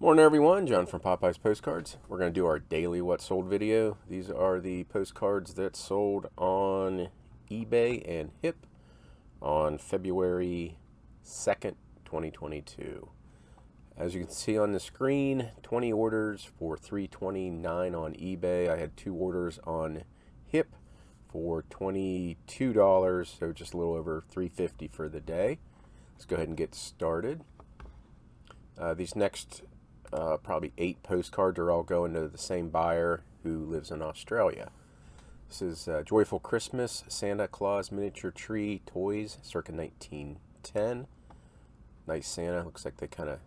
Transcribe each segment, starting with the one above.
Morning everyone, John from Popeyes Postcards. We're going to do our daily what sold video. These are the postcards that sold on eBay and HIP on February 2nd, 2022. As you can see on the screen, 20 orders for $3.29 on eBay. I had 2 orders on HIP for $22, so just a little over $3.50 for the day. Let's go ahead and get started. These next probably 8 postcards are all going to the same buyer who lives in Australia. This is Joyful Christmas, Santa Claus Miniature Tree Toys, circa 1910. Nice Santa. Looks like they kind of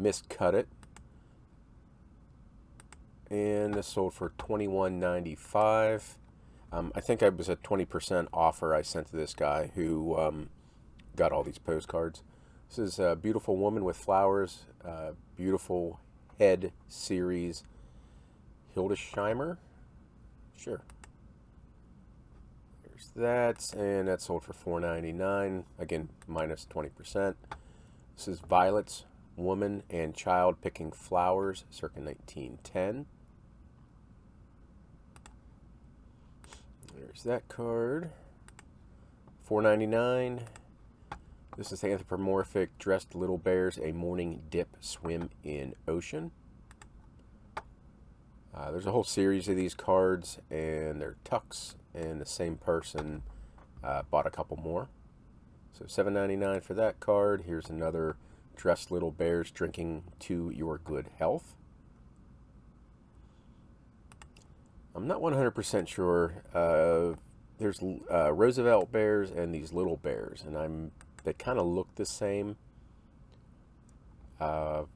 miscut it. And this sold for $21.95. I think I was a 20% offer I sent to this guy who got all these postcards. This is a Beautiful Woman with Flowers, Beautiful Head series, Hildesheimer. Sure. There's that, and that sold for $4.99. Again, minus 20%. This is Violet's Woman and Child Picking Flowers, circa 1910. There's that card. $4.99. This is Anthropomorphic Dressed Little Bears, A Morning Dip Swim in Ocean. There's a whole series of these cards, and they're tucks, and the same person bought a couple more. So $7.99 for that card. Here's another Dressed Little Bears Drinking to Your Good Health. I'm not 100% sure. There's Roosevelt bears and these little bears, and they kind of look the same, so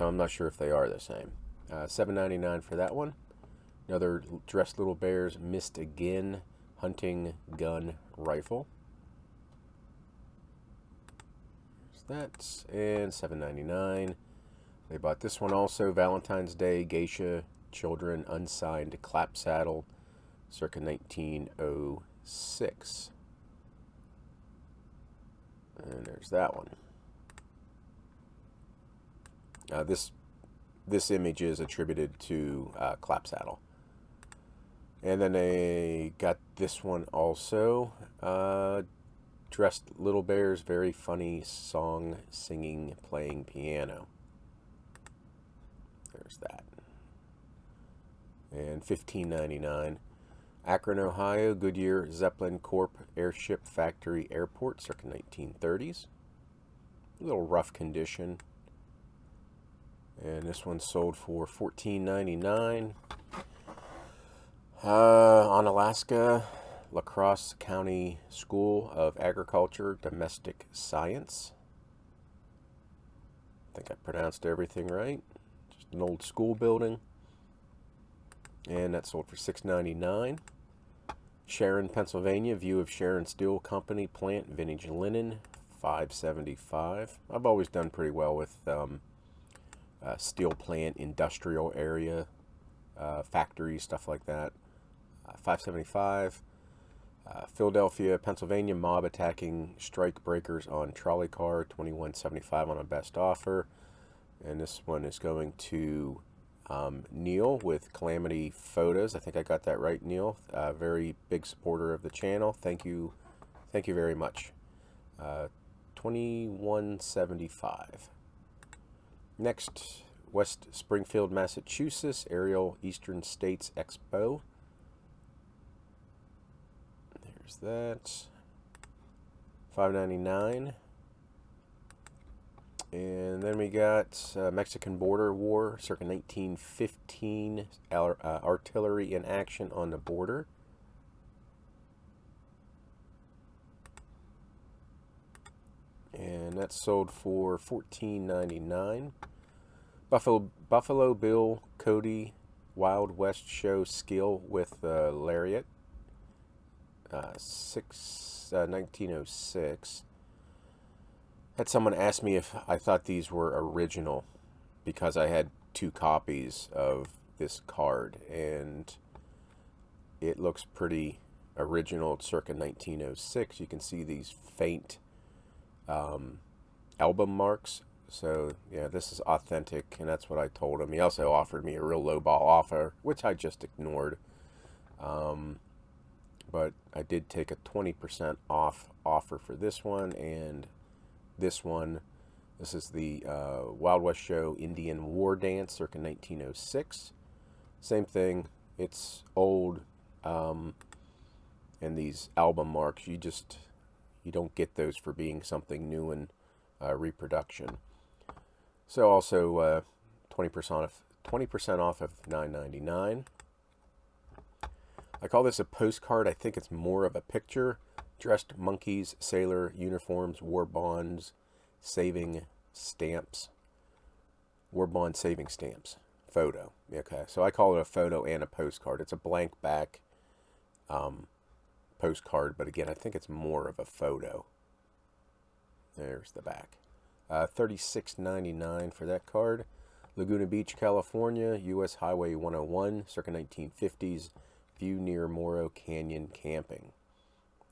I'm not sure if they are the same. $7.99 for that one. Another Dressed Little Bears Missed Again Hunting Gun Rifle. There's that, and $7.99. They bought this one also, Valentine's Day Geisha Children Unsigned Clap Saddle, circa 1906. And there's that one. This image is attributed to Clap Saddle. And then they got this one also. Dressed Little Bears, Very Funny Song Singing Playing Piano. There's that. And $15.99. Akron, Ohio, Goodyear Zeppelin Corp Airship Factory Airport, circa 1930s. A little rough condition. And this one sold for $14.99. On Alaska, La Crosse County School of Agriculture, Domestic Science. I think I pronounced everything right. Just an old school building. And that sold for $6.99. Sharon, Pennsylvania, View of Sharon Steel Company Plant Vintage Linen, $5.75. I've always done pretty well with steel plant, industrial area, factories, stuff like that. $5.75. Philadelphia, Pennsylvania, Mob Attacking Strike Breakers on Trolley Car, $21.75 on a best offer. And this one is going to Neil with Calamity Photos. I think I got that right, Neil. Very big supporter of the channel. Thank you very much. $21.75. Next, West Springfield, Massachusetts, Aerial Eastern States Expo. There's that. $5.99. And then we got Mexican Border War, circa 1915, artillery in action on the border. And that sold for $14.99. Buffalo Bill Cody Wild West Show Skill with Lariat, 1906. Had someone ask me if I thought these were original because I had 2 copies of this card, and it looks pretty original. It's circa 1906. You can see these faint album marks So yeah, this is authentic, and that's what I told him. He also offered me a real low ball offer, which I just ignored. But I did take a 20% off offer for this one and this one. This is the Wild West Show Indian War Dance, circa 1906. Same thing. It's old, and these album marks, you don't get those for being something new in reproduction. So also 20% off of $9.99. I call this a postcard. I think it's more of a picture. Dressed monkeys, sailor uniforms, war bonds, saving stamps. War bond saving stamps. Photo. Okay, so I call it a photo and a postcard. It's a blank back postcard, but again, I think it's more of a photo. There's the back. $36.99 for that card. Laguna Beach, California, U.S. Highway 101, circa 1950s. View near Morro Canyon camping.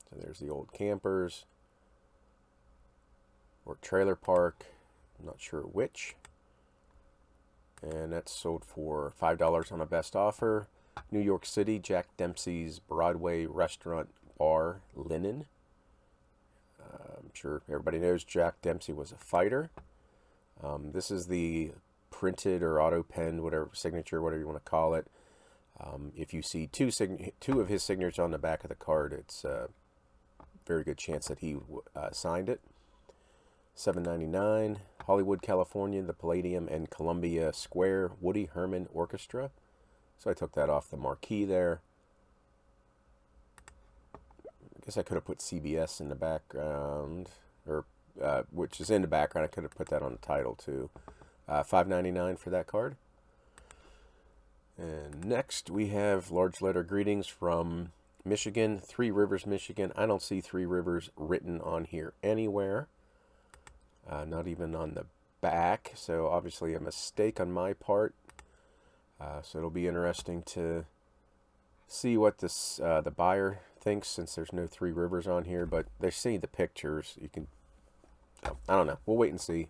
So there's the old campers or trailer park. I'm not sure which. And that's sold for $5 on a best offer. New York City, Jack Dempsey's Broadway restaurant bar linen. I'm sure everybody knows Jack Dempsey was a fighter. This is the printed or auto penned, whatever signature, whatever you want to call it. If you see two of his signatures on the back of the card, it's a very good chance that he signed it. $7.99. Hollywood, California, the Palladium and Columbia Square Woody Herman Orchestra. So I took that off the marquee there. I guess I could have put CBS in the background, or which is in the background. I could have put that on the title too. $5.99 for that card. And next we have large letter greetings from Michigan, Three Rivers, Michigan. I don't see Three Rivers written on here anywhere, not even on the back. So obviously a mistake on my part. So it'll be interesting to see what this the buyer thinks, since there's no Three Rivers on here. But they see the pictures. You can, I don't know. We'll wait and see.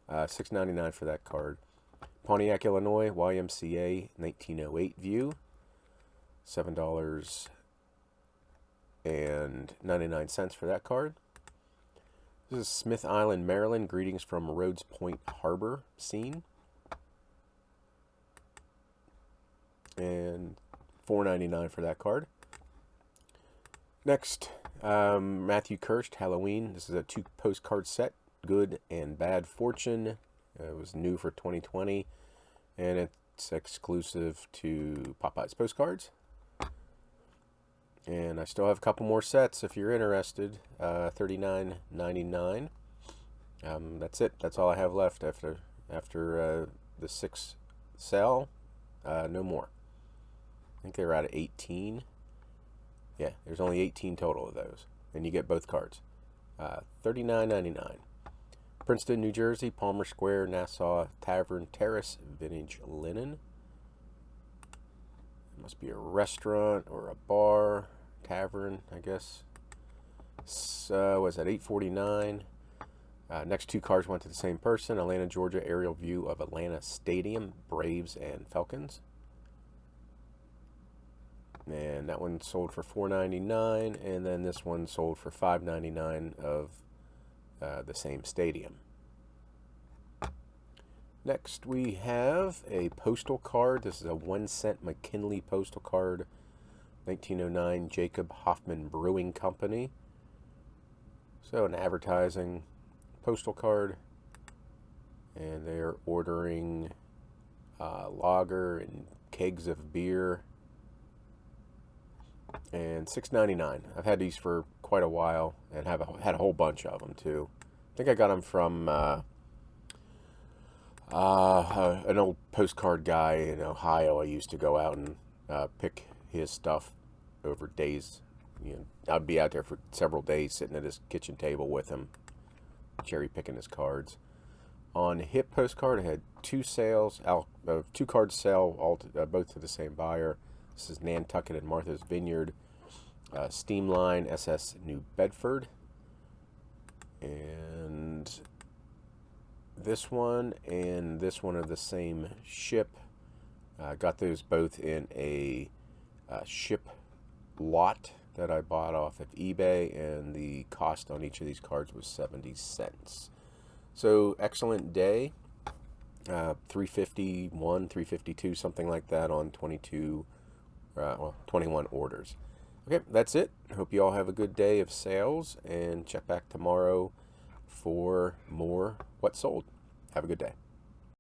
$6.99 for that card. Pontiac, Illinois, YMCA 1908 view. $7.99 for that card. This is Smith Island, Maryland. Greetings from Rhodes Point Harbor scene. And $4.99 for that card. Next, Matthew Kirst, Halloween. This is a 2 postcard set, Good and Bad Fortune. It was new for 2020, and it's exclusive to Popeyes Postcards. And I still have a couple more sets if you're interested. $39.99. That's it. That's all I have left after the 6 sell. No more. I think they were out of 18. Yeah, there's only 18 total of those, and you get both cards. $39.99. Princeton, New Jersey, Palmer Square, Nassau Tavern Terrace, vintage linen. It must be a restaurant or a bar, tavern, I guess. Was that $8.49? Next 2 cards went to the same person. Atlanta, Georgia, aerial view of Atlanta Stadium, Braves and Falcons. And that one sold for $4.99, and then this one sold for $5.99 of the same stadium. Next we have a postal card. This is a 1-cent McKinley postal card, 1909 Jacob Hoffman Brewing Company. So an advertising postal card, and they're ordering lager and kegs of beer. And $6.99. I've had these for quite a while, and had a whole bunch of them too. I think I got them from an old postcard guy in Ohio. I used to go out and pick his stuff over days. I'd be out there for several days, sitting at his kitchen table with him, cherry picking his cards. On Hip Postcard, I had 2 sales, 2 cards sell, both to the same buyer. This is Nantucket and Martha's Vineyard, Steamline, SS New Bedford. And this one and this one are the same ship. I got those both in a ship lot that I bought off of eBay, and the cost on each of these cards was 70 cents. So excellent day. 351, 352, something like that on 21 orders. Okay, that's it. Hope you all have a good day of sales, and check back tomorrow for more What Sold. Have a good day.